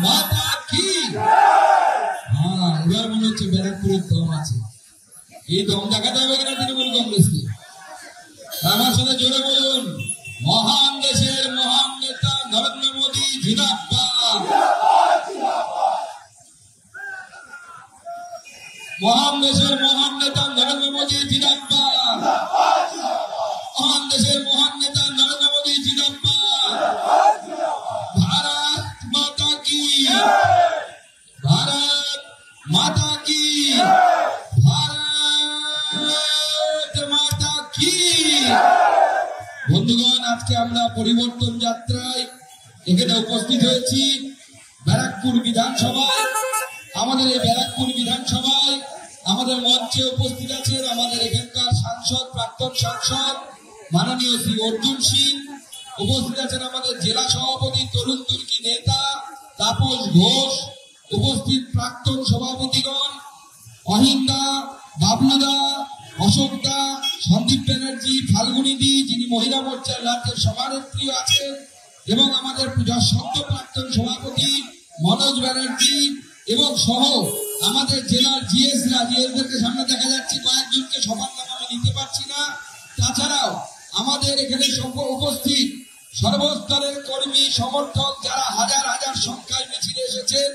মাতা কি। হ্যাঁ, এবার মনে হচ্ছে ব্যারাকপুরের দম আছে। এই দম দেখাতে হবে কিনা তৃণমূল কংগ্রেসকে? আমার সাথে জোরে বলুন, মহান দেশের মহান নেতা নরেন্দ্র মোদী জিন্দাবাদ। মহান দেশের মহান নেতা নরেন্দ্র মোদী জিন্দাবাদ। মহান দেশের মহান নেতা নরেন্দ্র মোদী জিন্দাবাদ। ভারত মাতা কি, ভারত মাতা কি, ভারত মাতা কি। বন্ধুগণ, আজকে আমরা পরিবর্তন যাত্রায় এখানে উপস্থিত হয়েছি ব্যারাকপুর বিধানসভায়। আমাদের এই ব্যারাকপুর বিধানসভায় আমাদের মঞ্চে উপস্থিত আছেন আমাদের এখানকার সাংসদ, প্রাক্তন সাংসদ মাননীয় শ্রী অর্জুন সিং। উপস্থিত আছেন আমাদের জেলা সভাপতি তরুণ তুর্কি নেতা তাপস ঘোষ। উপস্থিত প্রাক্তন সভাপতিগণ অহিন্দা, বাবলুদা, অশোকদা, সন্দীপ ব্যানার্জি, ফাল্গুনিদি যিনি মহিলা মোর্চার রাজ্যের সভানেত্রী আছেন, এবং আমাদের সদ্য প্রাক্তন সভাপতি মনোজ ব্যানার্জি এবং সহ আমাদের জেলার জিএসরা। জিএসদেরকে সামনে দেখা যাচ্ছে, কয়েকজনকে সবার নাম আমি নিতে পারছি না। তাছাড়াও আমাদের এখানে উপস্থিত সর্বস্তরের কর্মী সমর্থক যারা হাজার হাজার সংখ্যায় মিছিলে এসেছেন,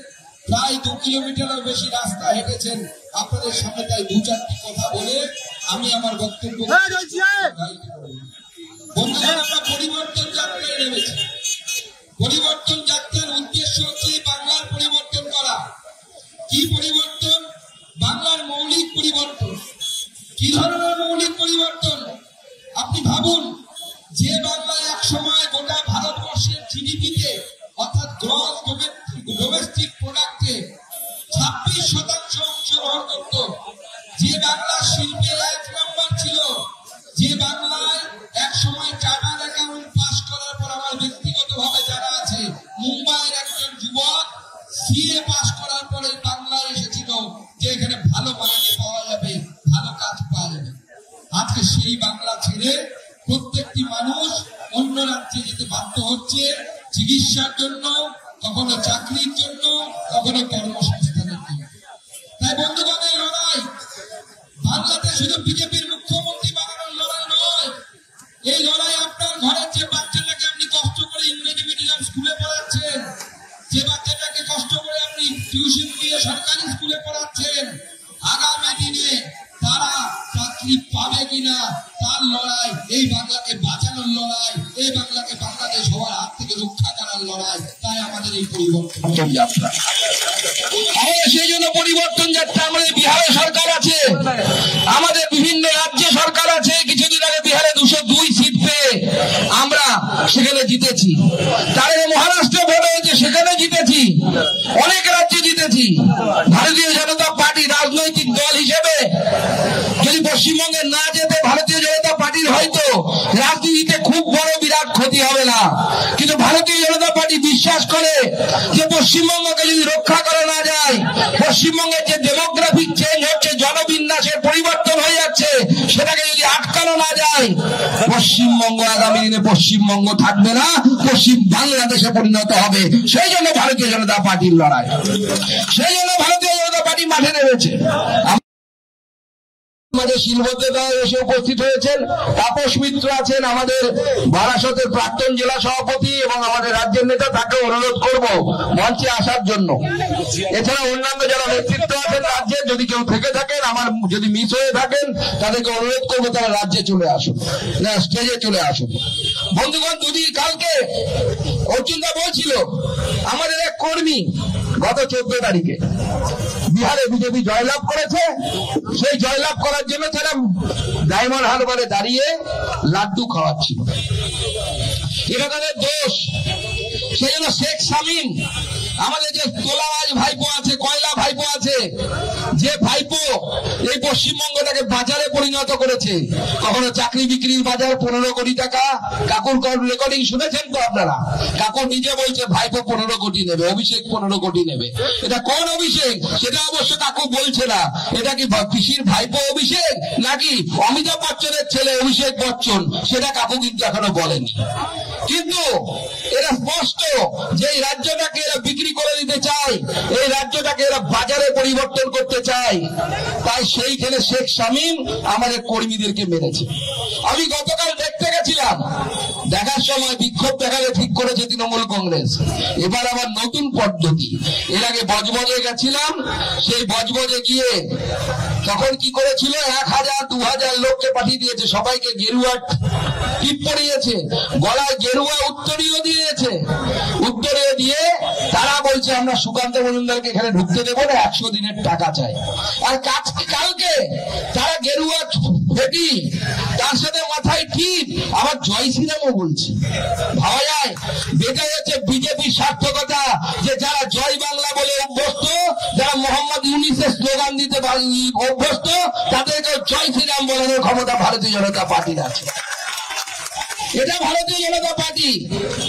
প্রায় 2 কিলোমিটারের বেশি রাস্তা হেঁটেছেন আপনাদের সামনে। তাই 2-4টি কথা বলে আমি আমার বক্তব্য। বন্ধুরা, আমরা পরিবর্তন যাত্রায় নেমেছি। পরিবর্তন যাত্রার উদ্দেশ্য হচ্ছে বাংলার পরিবর্তন করা। কি পরিবর্তন? বাংলার মৌলিক পরিবর্তন। কি ধরনের মৌলিক পরিবর্তন? আপনি ভাবুন, যে বাংলা এক সময় গোটা ভারতবর্ষের জিডিপিতে অর্থাৎ গ্রস ডোমেস্টিক প্রোডাক্টে 26% অংশগ্রহণ করত, যে বাংলা শিল্পে 1 নম্বর ছিল, যে বাংলায় এক সময় চার্টার অ্যাকাউন্ট পাস করার পর আমার ব্যক্তিগতভাবে জানা আছে মুম্বাইয়ের একজন যুবক সিএ পাস করার পরে বাংলায় এসেছিল যে এখানে ভালো মাইনে পাওয়া যাবে, ভালো কাজ পাওয়া যাবে। আজকে সেই বাংলা ছেড়ে প্রত্যেকটি মানুষ অন্য রাজ্যে যেতে বাধ্য হচ্ছে চিকিৎসার জন্য, কখনো চাকরির জন্য, কখনো কর্মসংস্থানের জন্য। তাই বন্ধুগণ, এই লড়াই বাংলাতে শুধু বিজেপির মুখ্যমন্ত্রী বানানোর লড়াই নয়। এই লড়াই আপনার ঘরের যে বাচ্চাটাকে আপনি কষ্ট করে ইংরেজি মিডিয়াম স্কুলে পড়াচ্ছেন, যে বাচ্চাটাকে কষ্ট করে আপনি টিউশন দিয়ে সরকারি স্কুলে পড়াচ্ছেন, আগামী দিনে তারা চাকরি পাবে কিনা তার লড়াই, এই বাংলাকে বাঁচানোর লড়াই, এই বাংলাকে বাংলাদেশ হওয়ার হাত থেকে রক্ষা করার লড়াই। তাই আমাদের এই পরিবর্তন যাত্রা। সেই জন্য পরিবর্তন যাত্রা। আমাদের বিহারে সরকার আছে, আমাদের বিভিন্ন রাজ্যে সরকার আছে। কিছুদিন আগে বিহারে 202 সিট পেয়ে আমরা সেখানে জিতেছি। তার মহারাষ্ট্রে ভোট হয়েছে, সেখানে জিতেছি। অনেক রাজ্যে জিতেছি। ভারতীয় জনতা পার্টি রাজনৈতিক দল হিসেবে যদি পশ্চিমবঙ্গে না যেতে ভারতীয় জনতা পার্টির হয়তো রাজনীতিতে খুব বড় বিরাট ক্ষতি হবে না, কিন্তু ভারতীয় জনতা পার্টি বিশ্বাস করে যে পশ্চিমবঙ্গকে যদি রক্ষা করা না যায়, পশ্চিমবঙ্গের যে ডেমোগ্রাফিক চেঞ্জ হচ্ছে, জনবিন্যাসের পরিবর্তন হয়ে যাচ্ছে, সেটাকে যদি আটকানো না যায়, পশ্চিমবঙ্গ আগামী দিনে পশ্চিমবঙ্গ থাকবে না, পশ্চিম বাংলাদেশে পরিণত হবে। সেই জন্য ভারতীয় জনতা পার্টির লড়াই, সেই জন্য ভারতীয় জনতা পার্টি মাঠে নেমেছে। আমাদের শিলবদ্দা এসে উপস্থিত হয়েছেন, তাপস মিত্র আছেন আমাদের বারাসতের প্রাক্তন জেলা সভাপতি এবং আমাদের রাজ্যের নেতা, তাকে অনুরোধ করব মঞ্চে আসার জন্য। এছাড়া অন্যান্য যারা নেতৃত্ব আছেন রাজ্যের, যদি কেউ থেকে থাকেন, আমার যদি মিস হয়ে থাকেন, তাদেরকে অনুরোধ করবো তারা রাজ্যে চলে আসুন, না স্টেজে চলে আসুন। বন্ধুগণ, দুদিন কালকে অর্জুনদা বলছিল আমাদের এক কর্মী গত 14 তারিখে বিহারে বিজেপি জয়লাভ করেছে। সেই জয়লাভ করার জন্য তারা ডায়মন্ড হারবারে দাঁড়িয়ে লাড্ডু খাওয়াচ্ছিল। এটা তাদের দোষ। সেই জন্য শেখ শামীম, আমাদের যে তোলাবাজ ভাইপো আছে, কয়লা ভাইপো আছে, যে ভাইপো এই পশ্চিমবঙ্গটাকে বাজারে পরিণত করেছে। কখনো চাকরি বিক্রির বাজার 15 কোটি টাকা। কাকুর রেকর্ডিং শুনেছেন তো আপনারা? কাকু নিজে বলছে ভাইপো 15 কোটি নেবে, অভিষেক 15 কোটি নেবে। এটা কোন অভিষেক সেটা অবশ্য কাকু বলছে না। এটা কি পিসির ভাইপো অভিষেক নাকি অমিতাভ বচ্চনের ছেলে অভিষেক বচ্চন, সেটা কাকু কিন্তু এখনো বলেনি। কিন্তু এরা স্পষ্ট যে এই রাজ্যটাকে এরা বিক্রি করে দিতে বাংলাকে এরা বাজারে পরিবর্তন করতে চায়, তাই সেইখানে শেখ শামীম আমাদের কর্মীদেরকে মেরেছে। আমি গতকাল দেখতে গেছিলাম, দেখার সময় বিক্ষোভ দেখালে ঠিক করেছে তৃণমূল কংগ্রেস। এবার আবার নতুন পদ্ধতি। এর আগে বজবজে গেছিলাম, সেই বজবজে গিয়ে তখন কি করেছিল, 1000-2000 লোককে পাঠিয়ে দিয়েছে, সবাইকে গেরুয়া টিপ পরিয়েছে, গলায় গেরুয়া উত্তরীয় দিয়েছে। উত্তরীয় দিয়ে তারা বলছে আমরা সুকান্ত মজুমদারকে এখানে ঢুকতে দেবো না, 100 দিনের টাকা চাই। আর কালকে তারা গেরুয়া ফেটি, তার সাথে মাথায় টিপ, আবার জয় শ্রীরামও বলছে। ভাবা যায়? দেখা যাচ্ছে বিজেপির সার্থকতা, যে যারা জয় বাংলা বলে অভ্যস্ত, যারা মোহাম্মদ ইউনিসের স্লোগান দিতে অভ্যস্ত, তাদেরকে জয় শ্রীরাম বলানোর ক্ষমতা ভারতীয় জনতা পার্টির আছে। এটা ভারতীয় জনতা পার্টি।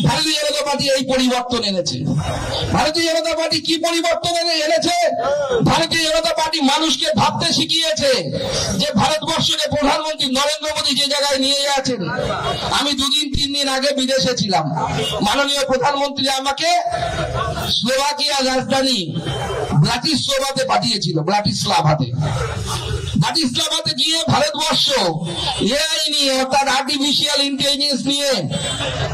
ভারতীয় জনতা পার্টি এই পরিবর্তন এনেছে। ভারতীয় জনতা পার্টি কি পরিবর্তন এনেছে? ভারতীয় জনতা পার্টি মানুষকে ভাবতে শিখিয়েছে যে ভারতবর্ষকে প্রধানমন্ত্রী নরেন্দ্র মোদী যে জায়গায় নিয়ে যাচ্ছেন। আমি 2-3 দিন আগে বিদেশে ছিলাম, মাননীয় প্রধানমন্ত্রী আমাকে স্লোভাকিয়ার রাজধানী ব্রাতিস্লাভাতে পাঠিয়েছিল। ব্রাতিস্লাভাতে গিয়ে ভারতবর্ষ এআই নিয়ে, অর্থাৎ আর্টিফিশিয়াল ইন্টেলিজেন্স নিয়ে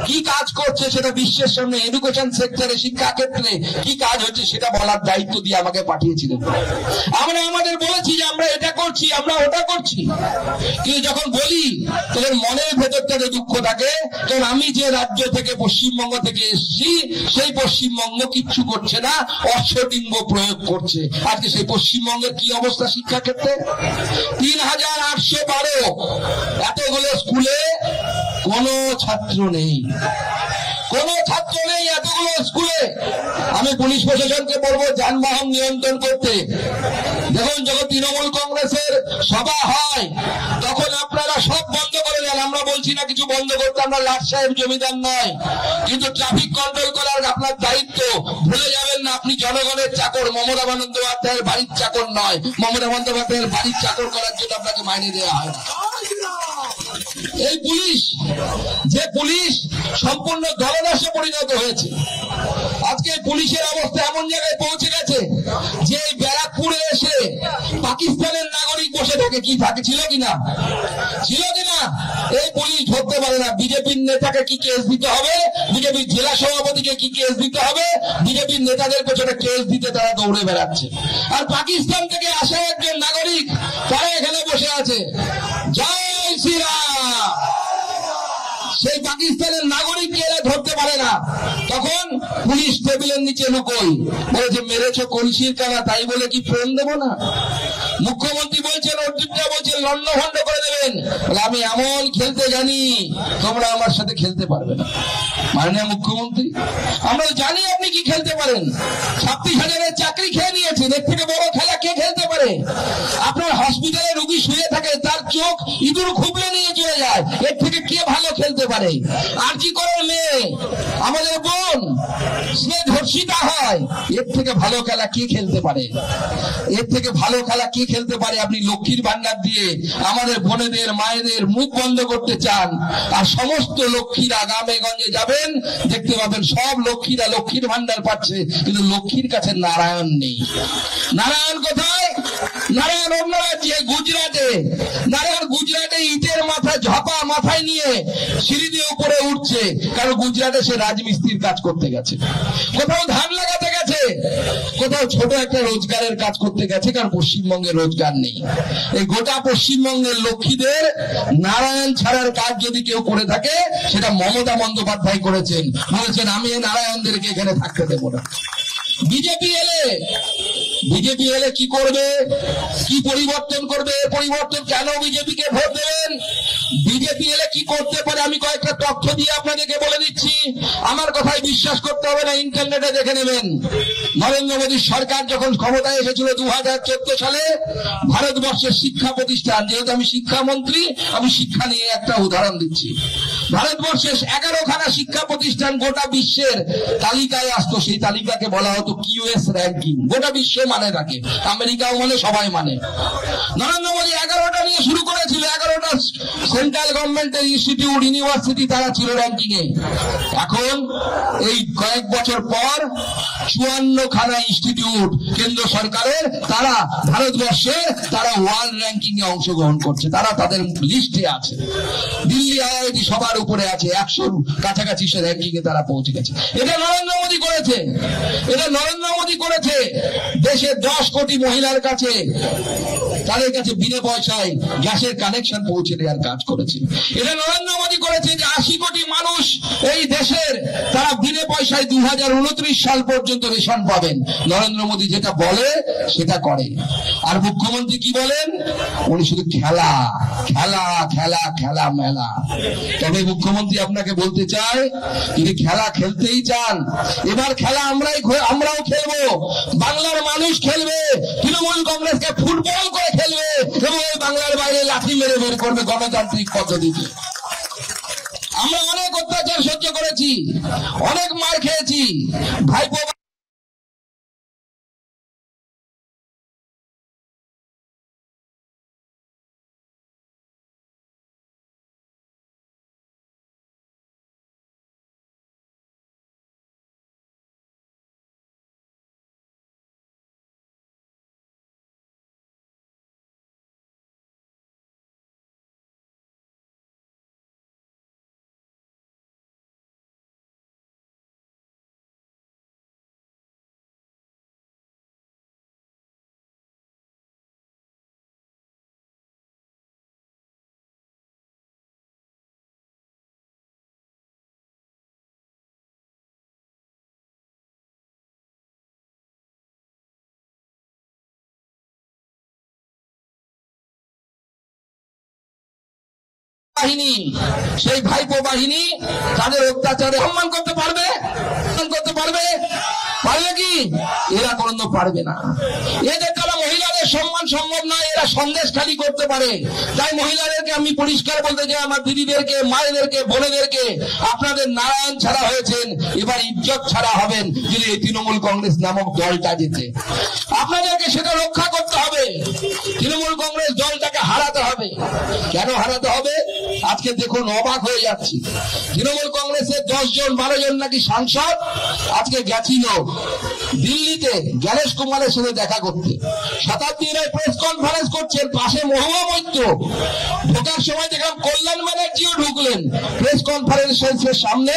কি কাজ করছে সেটা বিশ্বের সামনে, এডুকেশন সেক্টরে, শিক্ষা ক্ষেত্রে কি কাজ হচ্ছে সেটা বলার দায়িত্ব দিয়ে আমাকে পাঠিয়েছিলেন। আমরা আমাদের বলেছি যে আমরা এটা করছি, আমরা ওটা করছি, কিন্তু যখন বলি তখন মনের ভেতর থেকে দুঃখ থাকে, কারণ আমি যে রাজ্য থেকে, পশ্চিমবঙ্গ থেকে এসেছি, সেই পশ্চিমবঙ্গ কিচ্ছু করছে না, অশ্বডিম্ব প্রয়োগ করছে। আজকে সেই পশ্চিমবঙ্গের কি অবস্থা শিক্ষা ক্ষেত্রে? 3812 এতগুলো স্কুলে কোনো ছাত্র নেই, এতগুলো স্কুলে। আমি পুলিশ প্রশাসনকে বলবো যানবাহন নিয়ন্ত্রণ করতে। দেখুন, যখন তৃণমূল কংগ্রেসের সভা হয় তখন আপনারা সব বন্ধ করে দেন। আমরা বলছি না কিছু বন্ধ করতে, আমরা লাট সাহেব জমিদার নয়, কিন্তু ট্রাফিক কন্ট্রোল করার আপনার দায়িত্ব ভুলে যাবেন না। আপনি জনগণের চাকর, মমতা বন্দ্যোপাধ্যায়ের বাড়ির চাকর নয়। মমতা বন্দ্যোপাধ্যায়ের বাড়ির চাকর করার জন্য আপনাকে মাইনে দেওয়া হয়। এই পুলিশ, যে পুলিশ সম্পূর্ণ দলদাসে পরিণত হয়েছে, আজকে পুলিশের অবস্থা এমন জায়গায় পৌঁছে গেছে যে ব্যারাকপুরে এসে পাকিস্তানের নাগরিক বসে থাকে। কি থাকে? ছিল কিনা? এই পুলিশ ধরতে পারে না। বিজেপির নেতাকে কি কেস দিতে হবে, বিজেপির জেলা সভাপতিকে কি কেস দিতে হবে, বিজেপির নেতাদের পেছনে কেস দিতে তারা দৌড়ে বেড়াচ্ছে। আর পাকিস্তান থেকে আসা একজন নাগরিক, তারা এখানে বসে আছে। জয় শ্রীরাম। সেই পাকিস্তানের নাগরিককে এরা ধরতে পারে না। তখন পুলিশ টেবিলের নিচে লুকোই, বলেছে মেরেছ কলসির কানা, তাই বলে কি ফোন দেবো না? মুখ্যমন্ত্রী বলছেন, অর্জুনটা বলছেন লন্ডভন্ড করে দেবেন। আমি এমন খেলতে জানি, তোমরা আমার সাথে খেলতে পারবে না। মাননীয় মুখ্যমন্ত্রী, আমরা জানি আপনি কি খেলতে পারেন। 26,000-এর চাকরি খেয়ে নিয়েছেন, এর থেকে বড় খেলা কে খেলতে পারে? আপনার হসপিটালে রুগী শুয়ে থাকে, তার চোখ ইঁদুর খুবলে নিয়ে চলে যায়, এর থেকে কে ভালো খেলতে পারে? আরজি করার মেয়ে, আমাদের বোন, সে ধর্ষিতা হয়, এর থেকে ভালো খেলা কে খেলতে পারে? এর থেকে ভালো খেলা কে খেলতে পারে? আপনি লক্ষ্মীর ভান্ডার দিয়ে আমাদের বোনেদের, মায়েদের মুখ বন্ধ করতে চান, আর সমস্ত লক্ষ্মীরা গ্রামে গঞ্জে যাবেন, দেখতে পাবেন সব লক্ষ্মীরা লক্ষ্মীর ভান্ডার পাচ্ছে, কিন্তু লক্ষ্মীর কাছে নারায়ণ নেই। নারায়ণ কোথায়? নারায়ণ অন্য রাজ্যে, গুজরাটে। নারায়ণ গুজরাটে ইটের মাথা ঝাপা মাথায় নিয়ে সিঁড়ি দিয়ে উপরে উঠছে, কারণ গুজরাটে সে রাজমিস্ত্রির কাজ করতে গেছে, কোথাও ধান লাগাতে গেছে, কোথাও ছোট একটা রোজগারের কাজ করতে গেছে, কারণ পশ্চিমবঙ্গে রোজগার নেই। এই গোটা পশ্চিমবঙ্গের লক্ষ্মীদের নারায়ণ ছাড়ার কাজ যদি কেউ করে থাকে, সেটা মমতা বন্দ্যোপাধ্যায় করেছেন। বলেছেন আমি নারায়ণদেরকে এখানে থাকতে দেবো না। বিজেপি এলে কি করবে, কি পরিবর্তন করবে? পরিবর্তন কেন বিজেপিকে ভোট দেবেন? বিজেপি এলে কি করতে পারে আমি কয়েকটা তথ্য দিয়ে আপনাদেরকে বলে দিচ্ছি। আমার কথায় বিশ্বাস করতে হবে না, ইন্টারনেটে দেখে নেবেন। নরেন্দ্র মোদীর সরকার যখন ক্ষমতায় এসেছিল 2014 সালে, ভারতবর্ষের শিক্ষা প্রতিষ্ঠান, যেহেতু আমি শিক্ষামন্ত্রী, আমি শিক্ষা নিয়ে একটা উদাহরণ দিচ্ছি। ভারতবর্ষে 11খানা শিক্ষা প্রতিষ্ঠান গোটা বিশ্বের তালিকায় আসতো, সেই তালিকাকে বলা হতো কিউএস র্যাঙ্কিং। গোটা বিশ্ব মানে থাকে, আমেরিকাও মানে, সবাই মানে। নরেন্দ্র মোদী 11টা নিয়ে শুরু করেছিল, 11টা সেন্ট্রাল গভর্নমেন্টের ইনস্টিটিউট, ইউনিভার্সিটি তারা ছিল র্যাঙ্কিং এ। এখন এই কয়েক বছর পর 54খানা ইনস্টিটিউট কেন্দ্র সরকারের, তারা ভারতবর্ষে তারা ওয়ার্ল্ড র্যাঙ্কিং এ অংশগ্রহণ করছে, তারা তাদের লিস্টে আছে। দিল্লি আইআইটি সবার উপরে আছে, 100 কাছাকাছি সে র্যাঙ্কিং এ তারা পৌঁছে গেছে। এটা নরেন্দ্র মোদী করেছে, এটা নরেন্দ্র মোদী করেছে। দেশের 10 কোটি মহিলার কাছে, তাদের কাছে বিনা পয়সায় গ্যাসের কানেকশন পৌঁছে দেওয়ার কাজ করেছে। এটা নরেন্দ্র মোদী করেছে যে 80 কোটি মানুষ এই দেশের, তারা বিনা পয়সায় 2029 সাল পর্যন্ত রেশন পাবেন। নরেন্দ্র মোদী যেটা বলে সেটা করে। আর মুখ্যমন্ত্রী কি বলেন? উনি শুধু খেলা খেলা খেলা খেলা মেলা। তবে মুখ্যমন্ত্রী আপনাকে বলতে চায়, যদি খেলা খেলতেই চান, এবার খেলা আমরাও খেলবো, বাংলার মানুষ খেলবে, তৃণমূল কংগ্রেসকে ফুটবল করে খেলবে এবং এই বাংলার বাইরে লাঠি মেরে বের করবে গণতান্ত্রিক পদ্ধতিতে। আমরা অনেক অত্যাচার সহ্য করেছি, অনেক মার খেয়েছি, ভাইপো বাহিনী, সেই ভাইপো বাহিনী তাদের অত্যাচারে সম্মান করতে পারবে? পারবে কি? এরা কোনো পারবে না। এদের দ্বারা মহিলাদের সম্মান সম্ভব নয়, এরা সন্দেশ খালি করতে পারে। তাই মহিলাদেরকে আমি পরিষ্কার বলতে চাই, আমার দিদিদেরকে, মায়েদেরকে, বোনেদেরকে, আপনাদের নারায়ণ ছাড়া হয়েছেন, এবার ইজ্জত ছাড়া হবেন যদি এই তৃণমূল কংগ্রেস নামক দলটা যেতে। আপনাদেরকে সেটা রক্ষা করতে হবে। তৃণমূল কংগ্রেস দলটাকে হারাতে হবে। কেন হারাতে হবে? আজকে দেখুন, অবাক হয়ে যাচ্ছি, তৃণমূল কংগ্রেসের 10 জন 12 জন নাকি সাংসদ আজকে গেছিল দিল্লিতে জ্ঞানেশ কুমারের সাথে দেখা করতে। শতাব্দী রায় প্রেস কনফারেন্স করছেন, পাশে মহুয়া মৈত্র। ঢোকার সময় দেখলাম কল্যাণ ব্যানার্জিও ঢুকলেন প্রেস কনফারেন্সের সামনে,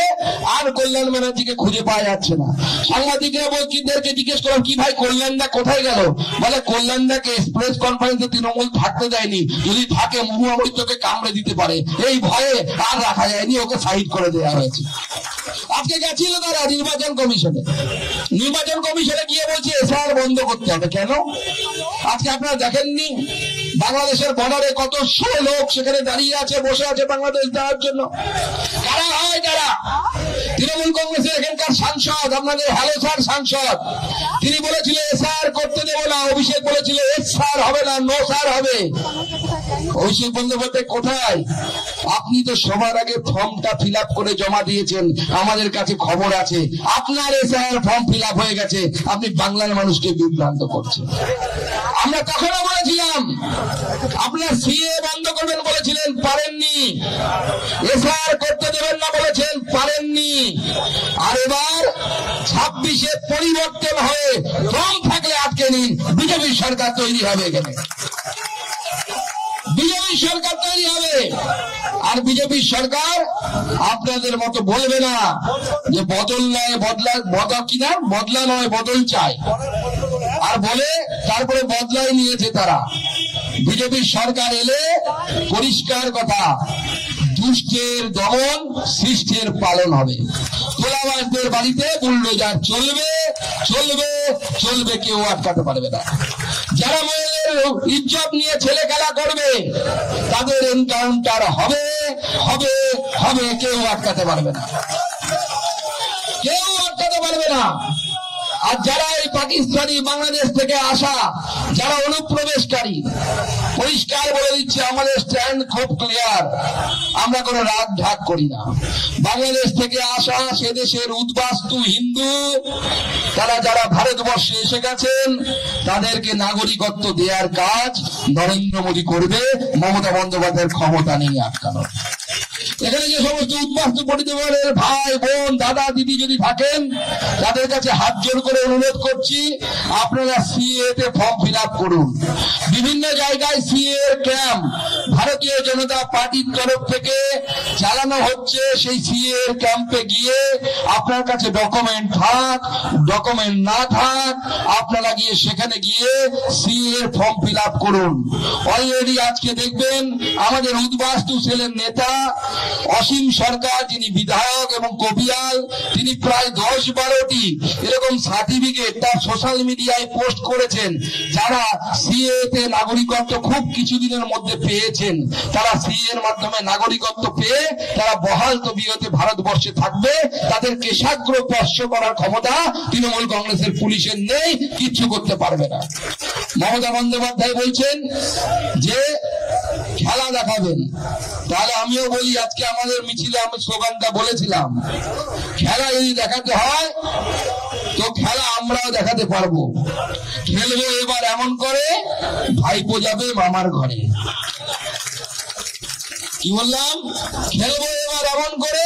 আর কল্যাণ ব্যানার্জিকে খুঁজে পাওয়া যাচ্ছে না। সাংবাদিকরা বলছিদেরকে জিজ্ঞেস করলাম, কি ভাই কল্যাণদা কোথায় গেল? বলে কল্যাণদাকে প্রেস কনফারেন্সে তৃণমূল থাকতে দেয়নি, যদি থাকে মহুয়া মৈত্রকে কামড়ে দিতে পারে, এই ভয়ে আর রাখা যায়নি, ওকে সাইড করে দেওয়া হয়েছে। আজকে গেছিল তারা নির্বাচন কমিশনে, নির্বাচন কমিশনে গিয়ে বলছে এসআর বন্ধ করতে হবে। কেন? আজকে আপনারা দেখেননি বাংলাদেশের বর্ডারে কত লোক সেখানে দাঁড়িয়ে আছে, বসে আছে বাংলাদেশ দেওয়ার জন্য? কারা হয় তারা? তৃণমূল কংগ্রেসের এখানকার সাংসদ, আপনাদের হ্যালো স্যার সাংসদ, তিনি বলেছিল এসআর করতে দেবো না। অভিষেক বলেছিল এস স্যার হবে না, নো স্যার হবে। অভিষেক বন্দ্যোপাধ্যায় কোথায়? আপনি তো সবার আগে ফর্মটা ফিল আপ করে জমা দিয়েছেন, আমাদের কাছে খবর আছে আপনার এসআর ফর্ম ফিল আপ হয়ে গেছে, আপনি বাংলার মানুষকে বিভ্রান্ত করছেন। আমরা তখনও বলেছিলাম আপনার সিএ বন্ধ করবেন, বলেছিলেন পারেননি। এসআর করতে দেবেন না বলেছেন, পারেননি। আর এবার 26-এ পরিবর্তন হয়ে ফর্ম থাকলে আটকে নিন, বিজেপির সরকার তৈরি হবে এখানে, বিজেপি সরকার তৈরি হবে। আর বিজেপি সরকার আপনাদের মতো বলবে না যে বদল নয় বদলা নয় বদল চাই, আর বলে তারপরে বদলাই নিয়েছে তারা। বিজেপির সরকার এলে পরিষ্কার কথা, দুষ্টের দমন, সৃষ্টের পালন হবে। তোলাবাজদের বাড়িতে বুলডোজার চলবে চলবে চলবে, কেউ আটকাতে পারবে না। যারা মেয়েদের ইজ্জত নিয়ে ছেলে খেলা করবে তাদের এনকাউন্টার হবে হবে হবে, কেউ আটকাতে পারবে না, কেউ আটকাতে পারবে না। আর যারা এই পাকিস্তানি বাংলাদেশ থেকে আসা যারা অনুপ্রবেশকারী, পরিষ্কার বলে দিচ্ছে আমাদের স্ট্যান্ড খুব ক্লিয়ার, আমরা কোনো রাগ ঢাক করি না। বাংলাদেশ থেকে আসা সে দেশের উদ্বাস্তু হিন্দু তারা যারা ভারতবর্ষে এসে গেছেন তাদেরকে নাগরিকত্ব দেওয়ার কাজ নরেন্দ্র মোদী করবে, মমতা বন্দ্যোপাধ্যায়ের ক্ষমতা নেই আটকানোর। এখানে যে সমস্ত উদ্বাস্তু পরিবারের ভাই বোন দাদা দিদি যদি থাকেন তাদের কাছে হাত জোর করে অনুরোধ করছি, আপনারা সিএ তে ফর্ম ফিল আপ করুন। বিভিন্ন জায়গায় সিএ এর ক্যাম্প ভারতীয় জনতা পার্টির তরফ থেকে চালানো হচ্ছে। সেই সিএ এর ক্যাম্পে গিয়ে আপনার কাছে ডকুমেন্ট থাক ডকুমেন্ট না থাক আপনারা গিয়ে সেখানে গিয়ে সিএ এর ফর্ম ফিল আপ করুন। অলরেডি আজকে দেখবেন আমাদের উদ্বাস্তু সেলের নেতা অসীম সরকার, যিনি বিধায়ক এবং কবিয়াল, তিনি প্রায় 10-12টি এরকম সার্টিফিকেট তার সোশ্যাল মিডিয়ায় পোস্ট করেছেন। যারা সিএ তে নাগরিকত্ব খুব কিছুদিনের মধ্যে পেয়েছেন, তারা সিএ এর মাধ্যমে নাগরিকত্ব পেয়ে তারা বহাল তবিয়তে ভারতবর্ষে থাকবে, তাদের কেশাগ্র স্পর্শ করার ক্ষমতা তৃণমূল কংগ্রেসের পুলিশের নেই, কিচ্ছু করতে পারবে না। মমতা বন্দ্যোপাধ্যায় বলছেন যে খেলা দেখাবেন, তাহলে আমিও বলি আজকে আমাদের মিছিলে আমি স্লোগানটা বলেছিলাম, খেলা যদি দেখাতে হয় তো খেলা আমরাও দেখাতে পারবো। খেলবো এবার এমন করে ভাইপো যাবে মামার ঘরে। কি বললাম? খেলবো এবার এমন করে,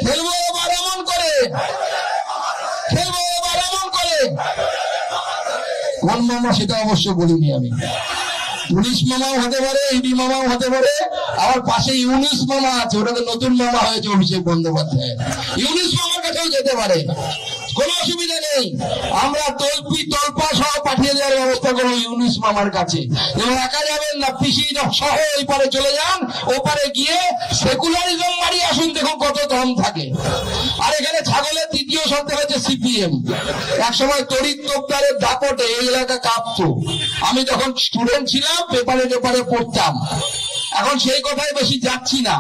খেলবো এবার এমন করে, খেলবো এবার এমন করে। কোন মামা সেটা অবশ্য বলিনি আমি। পুলিশ মামাও হতে পারে, ইডি মামাও হতে পারে, আবার পাশে ইউনুস মামা আছে, ওটা তো নতুন মামা হয়েছে অভিষেক বন্দ্যোপাধ্যায়, ইউনুস মামার কাছেও যেতে পারে, কোনো অসুবিধা নেই। আমরা তল্পা সহ পাঠিয়ে দেওয়ার ব্যবস্থা করবো ইউনুস মামার কাছে। এবং একা যাবেন না, পিসি সহ ওই পারে চলে যান, ওপারে গিয়ে সেকুলারিজম মারি আসুন, দেখুন কত দম থাকে। আর এখানে ছাগলের তৃতীয় সন্তান হচ্ছে সিপিএম। একসময় তড়িৎ তোপদারের দাপটে এই এলাকা কাঁপতো। আমি যখন স্টুডেন্ট ছিলাম পেপারে পেপারে পড়তাম, এখন সেই কথায় বেশি যাচ্ছি না।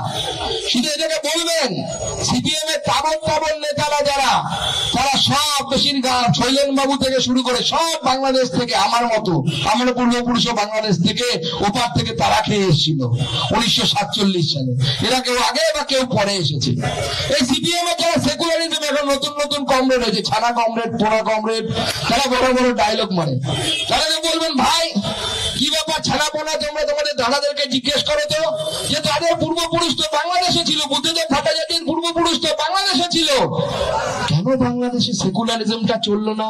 শুধু এটাকে বলবেন সিপিএম এর তাবর নেতারা যারা, তারা সব বেশিরভাগ শৈলেন বাবু থেকে শুরু করে সব বাংলাদেশ থেকে, আমার মতো আমার পূর্বপুরুষও বাংলাদেশ থেকে ওপার থেকে তারা খেয়ে এসেছিল 1947 সালে। এরা কেউ আগে বা কেউ পরে এসেছে। এই সিপিএম এর যারা সেকুলারিজম, এখন নতুন নতুন কমরেড হয়েছে, ছানা কমরেড, পোড়া কমরেড, তারা বড় বড় ডায়লগ মারে। তাদেরকে বলবেন ভাই কি ব্যাপার ছানাপোনা, তোমরা তোমাদের দাদাদেরকে জিজ্ঞেস করো তো, যে তাদের পূর্বপুরুষ তো বাংলাদেশে ছিল, বুদ্ধদেব ভট্টাচার্যের পূর্বপুরুষ তো বাংলাদেশে ছিল, কেন বাংলাদেশে সেকুলারিজমটা চললো না?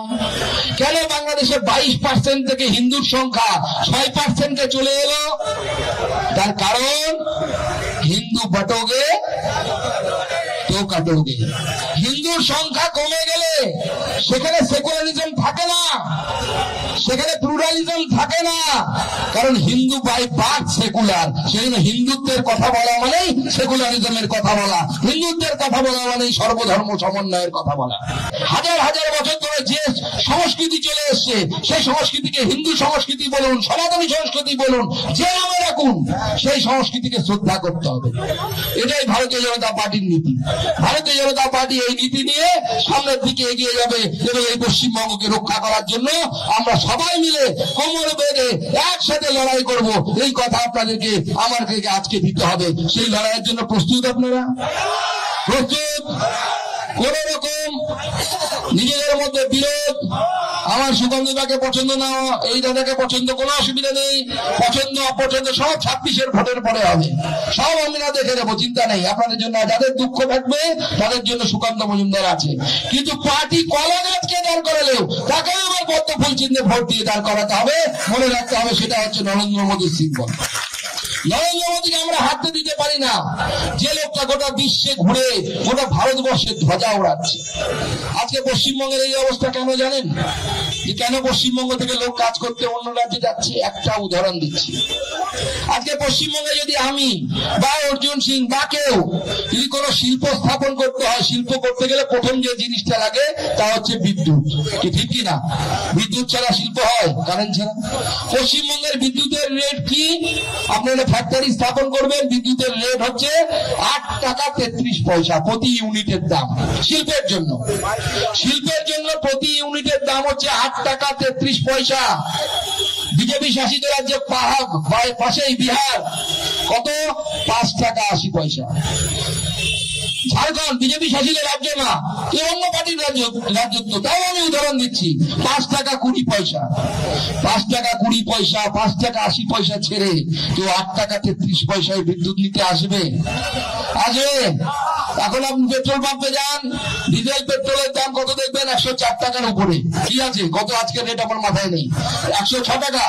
কেন বাংলাদেশে 22% থেকে হিন্দুর সংখ্যা 6% চলে এলো? তার কারণ হিন্দু বাটোগে তো কাটোগে। হিন্দুর সংখ্যা কমে গেলে সেখানে সেকুলারিজম থাকে না, সেখানে প্লুরালিজম থাকে না, কারণ হিন্দু বাই বার্থ সেকুলার। সেজন্য হিন্দুত্বের কথা বলা মানেই সেকুলারিজমের কথা বলা, হিন্দুত্বের কথা বলা মানেই সর্বধর্ম সমন্বয়ের কথা বলা। হাজার হাজার বছর ধরে যে সংস্কৃতি চলে এসছে, সেই সংস্কৃতিকে হিন্দু সংস্কৃতি বলুন, সনাতনী সংস্কৃতি বলুন, যে নামে রাখুন, সেই সংস্কৃতিকে শ্রদ্ধা করতে হবে। এটাই ভারতীয় জনতা পার্টির নীতি। ভারতীয় জনতা পার্টি এই নীতি নিয়ে সামনের দিকে এগিয়ে যাবে এবং এই পশ্চিমবঙ্গকে রক্ষা করার জন্য আমরা সবাই মিলে কোমর বেঁধে একসাথে লড়াই করব। এই কথা আপনাদেরকে আমাদেরকে আজকে দিতে হবে। সেই লড়াইয়ের জন্য প্রস্তুত? আপনারা প্রস্তুত? কোন রকম নিজেদের মধ্যে বিরোধ, আমার সুগন্ধদাকে পছন্দ না, এই দাদাকে পছন্দ, কোনো অসুবিধা নেই। পছন্দ অপছন্দ সব 26-এর ভোটের পরে হবে, সব আমরা দেখে নেবো, চিন্তা নেই আপনাদের জন্য। যাদের দুঃখ থাকবে তাদের জন্য সুকান্ত মজুমদার আছে। কিন্তু পার্টি কলা গাছকে দাঁড় করালেও তাকে আবার পদ্ম ফুল চিহ্নে ভোট দিয়ে দাঁড় করাতে হবে। মনে রাখতে হবে সেটা হচ্ছে নরেন্দ্র মোদীর সিম্বল। নরেন্দ্র মোদীকে আমরা হাতে দিতে পারি না। যে লোকটা গোটা বিশ্বে ঘুরে গোটা ভারতবর্ষের ধ্বজা ওড়াচ্ছে। আজকে পশ্চিমবঙ্গের এই অবস্থা কেন জানেন? যে কেন পশ্চিমবঙ্গ থেকে লোক কাজ করতে অন্য রাজ্যে যাচ্ছে। একটা উদাহরণ দিচ্ছি। আজকে পশ্চিমবঙ্গে যদি আমি বা অর্জুন সিং বা কেউ যদি কোনো শিল্প স্থাপন করতে হয়, শিল্প করতে গেলে প্রথম যে জিনিসটা লাগে তা হচ্ছে বিদ্যুৎ। কি ঠিক কিনা? বিদ্যুৎ ছাড়া শিল্প হয়? কারেন্ট ছাড়া। পশ্চিমবঙ্গের বিদ্যুতের রেট কি? আপনারা ফ্যাক্টরি স্থাপন করবেন, বিদ্যুতের রেট হচ্ছে 8 টাকা 33 পয়সা প্রতি ইউনিটের দাম। শিল্পের জন্য প্রতি ইউনিটের দাম হচ্ছে 8 টাকা 33 পয়সা। বিজেপি শাসিত রাজ্যে পাশেই বিহার কত? 5 টাকা 80 পয়সা। ঝাড়খণ্ড বিজেপি শাসিত রাজ্য না, এ অন্য পার্টির রাজ্যত্ব, তাও আমি উদাহরণ দিচ্ছি। 5 টাকা 20 পয়সা, 5 টাকা 20 পয়সা, 5 টাকা 80 পয়সা ছেড়ে কেউ 8 টাকা 33 পয়সায় বিদ্যুৎ নিতে আসবে? এখন আপনি পেট্রোল পাম্পে যান, ডিজেল পেট্রোলের দাম কত দেখবেন? 104 টাকার উপরে। কি আছে কত আজকের রেট আমার মাথায় নেই। 106 টাকা,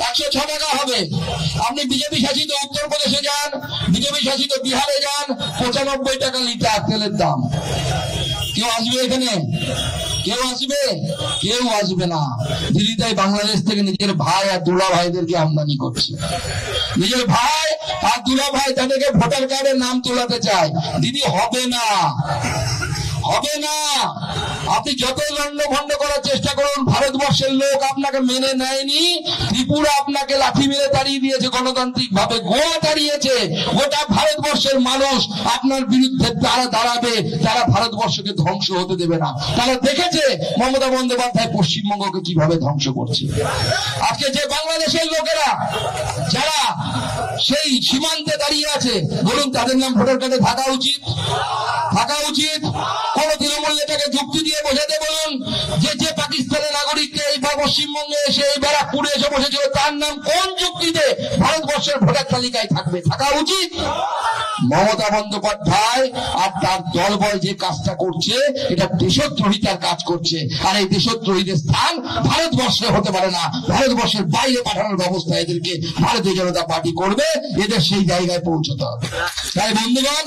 106 টাকা হবে। আপনি বিজেপি শাসিত উত্তরপ্রদেশে যান, বিজেপি শাসিত বিহারে যান, 95 টাকা লিটার তেলের দাম। কেউ আসবে এখানে? কেউ আসবে? কেউ আসবে না। দিদি তাই বাংলাদেশ থেকে নিজের ভাই আর দুলা ভাইদেরকে আমদানি করছে। নিজের ভাই আর দুলা ভাই তাদেরকে ভোটার কার্ডের নাম তোলাতে চায়। দিদি হবে না, হবে না। আপনি যত লন্ডভন্ড করার চেষ্টা করুন, ভারতবর্ষের লোক আপনাকে মেনে নেয়নি। ত্রিপুরা আপনাকে লাঠি মেরে তাড়িয়ে দিয়েছে গণতান্ত্রিক ভাবে, গোয়া তাড়িয়েছে। গোটা ভারতবর্ষের মানুষ আপনার বিরুদ্ধে তারা দাঁড়াবে, তারা ভারতবর্ষকে ধ্বংস হতে দেবে না। তারা দেখেছে মমতা বন্দ্যোপাধ্যায় পশ্চিমবঙ্গকে কিভাবে ধ্বংস করছে। আজকে যে বাংলাদেশের লোকেরা যারা সেই সীমান্তে দাঁড়িয়ে আছে, বলুন তাদের নাম ভোটার কার্ডে থাকা উচিত? থাকা উচিত? কোন তৃণমূল নেতাকে যুক্তি দিয়ে বোঝাতে বলুন যে পাকিস্তানের নাগরিককে এই পশ্চিমবঙ্গে এসে এই ব্যারাকপুরে এসে বসেছিল, তার নাম কোন যুক্তিতে ভারতবর্ষের ভোটার তালিকায় থাকবে? থাকা উচিত? মমতা বন্দ্যোপাধ্যায় আর তার দলবল যে কাজটা করছে, এটা দেশদ্রোহিতার কাজ করছে। আর এই দেশদ্রোহীদের স্থান ভারতবর্ষে হতে পারে না। ভারতবর্ষের বাইরে পাঠানোর ব্যবস্থা এদেরকে ভারতীয় জনতা পার্টি করবে। এদের সেই জায়গায় পৌঁছতে হবে। তাই বন্ধুগণ,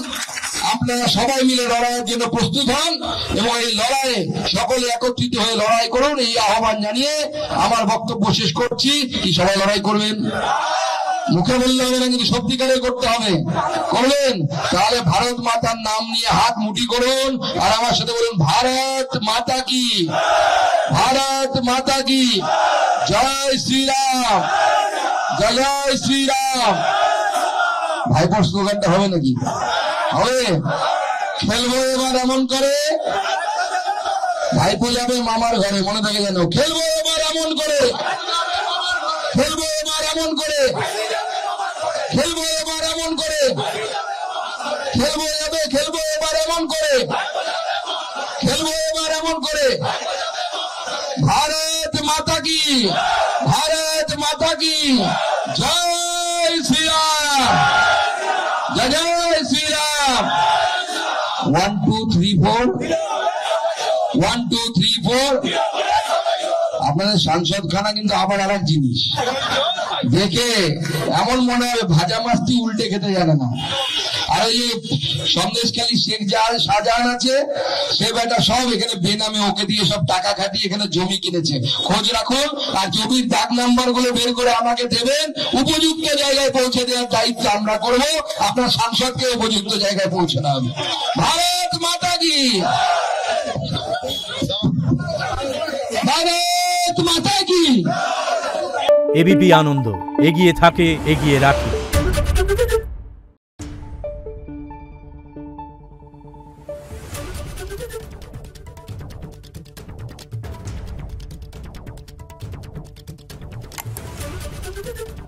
আপনারা সবাই মিলে লড়াইয়ের জন্য প্রস্তুত হন এবং এই লড়াইয়ে সকলে একত্রিত হয়ে লড়াই করুন, এই আহ্বান জানিয়ে আমার বক্তব্য শেষ করছি। কি সবাই লড়াই করবেন? মুখে বললে হবে না, কিন্তু সত্যিকারে করতে হবে। করবেন? তাহলে ভারত মাতার নাম নিয়ে হাত মুঠি করুন আর আমার সাথে বলুন, ভারত মাতা কি, ভারত মাতা কি, জয় শ্রীরাম, জয় শ্রীরাম। ভাইপোর স্লোগানটা হবে নাকি? হবে? খেলবো এবার এমন করে, ভাইপো যাবে মামার ঘরে, মনে থাকে যেন। খেলবো এবার এমন করে, খেলবো এবার এমন করে, খেলবো এবার এমন করে, খেলবো যাবে, খেলবো এবার এমন করে, খেলবো এবার এমন করে। ভারত মাতা কি, ভারত মাতা কি, জয় শ্রীরাম, জয় শ্রীরাম। 1 2 3 4, 1 2 3 4। আপনাদের সাংসদ খানা কিন্তু আবার আর এক জিনিস দেখে এমন মনে হবে ভাজা মাছটি উল্টে খেতে জানে না। আর ওই যে সন্দেশখালী শেখ শাহজাহান আছে, সে বেটা সব এখানে বেনামে ওকে দিয়ে সব টাকা খাটিয়ে এখানে জমি কিনেছে। খোঁজ রাখুন আর জমির দাগ নাম্বার গুলো বের করে আমাকে দেবেন। উপযুক্ত জায়গায় পৌঁছে দেওয়ার দায়িত্ব আমরা করবো। আপনার সাংসদকে উপযুক্ত জায়গায় পৌঁছানো হবে। ভারত মাতা কি, ভারত মাতা কি। এবিপি আনন্দ, এগিয়ে থাকে, এগিয়ে রাখে। Thank you.